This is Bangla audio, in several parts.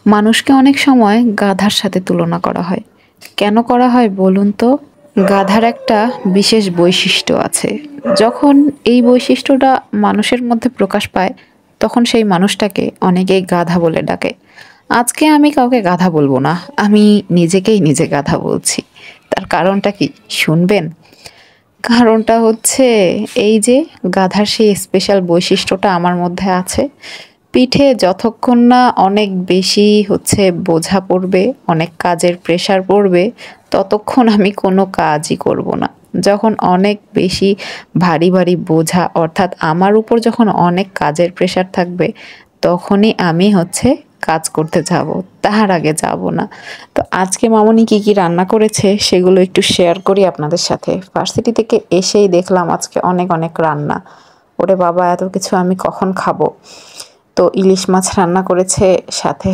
মানুষকে অনেক সময় গাধার সাথে তুলনা করা হয়। কেন করা হয় বলুন তো? গাধার একটা বিশেষ বৈশিষ্ট্য আছে। যখন এই বৈশিষ্ট্যটা মানুষের মধ্যে প্রকাশ পায়, তখন সেই মানুষটাকে অনেকেই গাধা বলে ডাকে। আজকে আমি কাউকে গাধা বলবো না, আমি নিজেকেই নিজে গাধা বলছি। তার কারণটা কি শুনবেন? কারণটা হচ্ছে এই যে গাধার সেই স্পেশাল বৈশিষ্ট্যটা আমার মধ্যে আছে। পিঠে যতক্ষণ না অনেক বেশি বোঝা পড়বে, অনেক কাজের প্রেশার পড়বে, ততক্ষণ আমি কোনো কাজই করব না। যখন অনেক বেশি ভারী ভারী বোঝা অর্থাৎ আমার উপর যখন অনেক কাজের প্রেশার থাকবে, তখনই আমি কাজ করতে যাব, তার আগে যাব না। তো আজকে মামুনি কি কি রান্না করেছে সেগুলো একটু শেয়ার করি আপনাদের সাথে। ভার্সিটি থেকে এসেই দেখলাম আজকে অনেক অনেক রান্না। ওরে বাবা, এত কিছু আমি কখন খাবো। তো ইলিশ মাছ রান্না করেছে, সাথে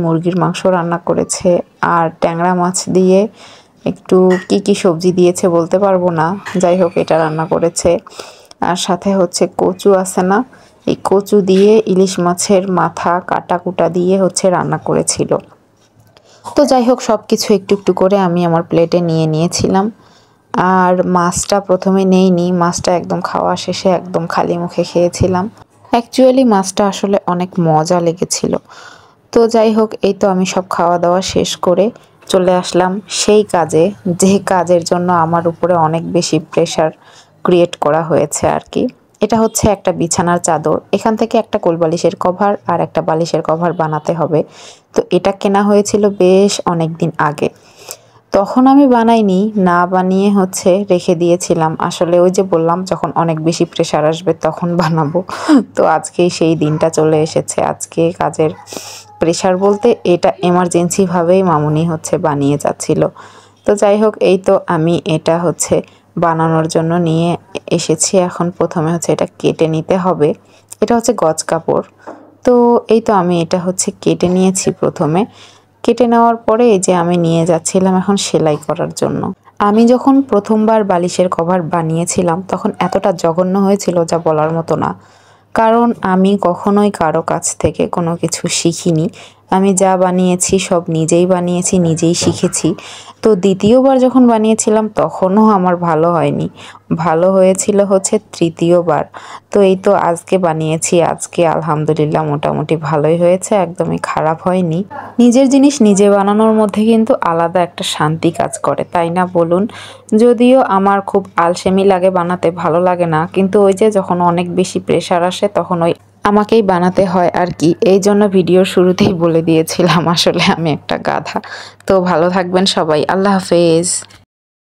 মুরগির মাংস রান্না করেছে, আর ট্যাংরা মাছ দিয়ে একটু কি কি সবজি দিয়েছে বলতে পারবো না, যাই হোক এটা রান্না করেছে। আর সাথে কচু আছে না, এই কচু দিয়ে ইলিশ মাছের মাথা কাটা কুটা দিয়ে রান্না করেছিল। তো যাই হোক সব কিছু একটু একটু করে আমি আমার প্লেটে নিয়ে নিয়েছিলাম। আর মাছটা প্রথমে নেইনি, মাছটা একদম খাওয়া শেষে একদম খালি মুখে খেয়েছিলাম। অ্যাকচুয়ালি মাছটা আসলে অনেক মজা লেগেছিল। তো যাই হোক, এই তো আমি সব খাওয়া দাওয়া শেষ করে চলে আসলাম সেই কাজে, যে কাজের জন্য আমার উপরে অনেক বেশি প্রেশার ক্রিয়েট করা হয়েছে আর কি। এটা একটা বিছানার চাদর, এখান থেকে একটা কোলবালিশের কভার আর একটা বালিশের কভার বানাতে হবে। তো এটা কেনা হয়েছিল বেশ অনেক দিন আগে। তখন আমি বানাইনি, না বানিয়ে রেখে দিয়েছিলাম। আসলে ওই যে বললাম, যখন অনেক বেশি প্রেশার আসবে তখন বানাবো। তো আজকেই সেই দিনটা চলে এসেছে। আজকে কাজের প্রেশার বলতে এটা এমার্জেন্সি ভাবেই মামুনি বানিয়ে যাচ্ছিল। তো যাই হোক, এই তো আমি এটা বানানোর জন্য নিয়ে এসেছি। এখন প্রথমে এটা কেটে নিতে হবে। এটা গজ কাপড়। তো এই তো আমি এটা কেটে নিয়েছি প্রথমে। কেটে নেওয়ার পরে এই যে আমি নিয়ে যাচ্ছিলাম এখন সেলাই করার জন্য। আমি যখন প্রথমবার বালিশের কভার বানিয়েছিলাম তখন এতটা জঘন্য হয়েছিল যা বলার মতো না। কারণ আমি কখনোই কারো কাছ থেকে কোনো কিছু শিখিনি। আমি যা বানিয়েছি সব নিজেই বানিয়েছি, নিজেই শিখেছি। তো দ্বিতীয়বার যখন বানিয়েছিলাম তখনও আমার ভালো হয়নি, ভালো হয়েছিল তৃতীয়বার। তো এই তো আজকে বানিয়েছি, আজকে আলহামদুলিল্লাহ মোটামুটি ভালোই হয়েছে, একদমই খারাপ হয়নি। নিজের জিনিস নিজে বানানোর মধ্যে কিন্তু আলাদা একটা শান্তি কাজ করে, তাই না বলুন? যদিও আমার খুব আলসেমি লাগে, বানাতে ভালো লাগে না, কিন্তু ওই যে যখন অনেক বেশি প্রেশার আসে তখন ওই আমাকেই বানাতে হয় আর কি। এই জন্য ভিডিওর শুরুতেই বলে দিয়েছিলাম আসলে আমি একটা গাধা। তো ভালো থাকবেন সবাই, আল্লাহ হাফেজ।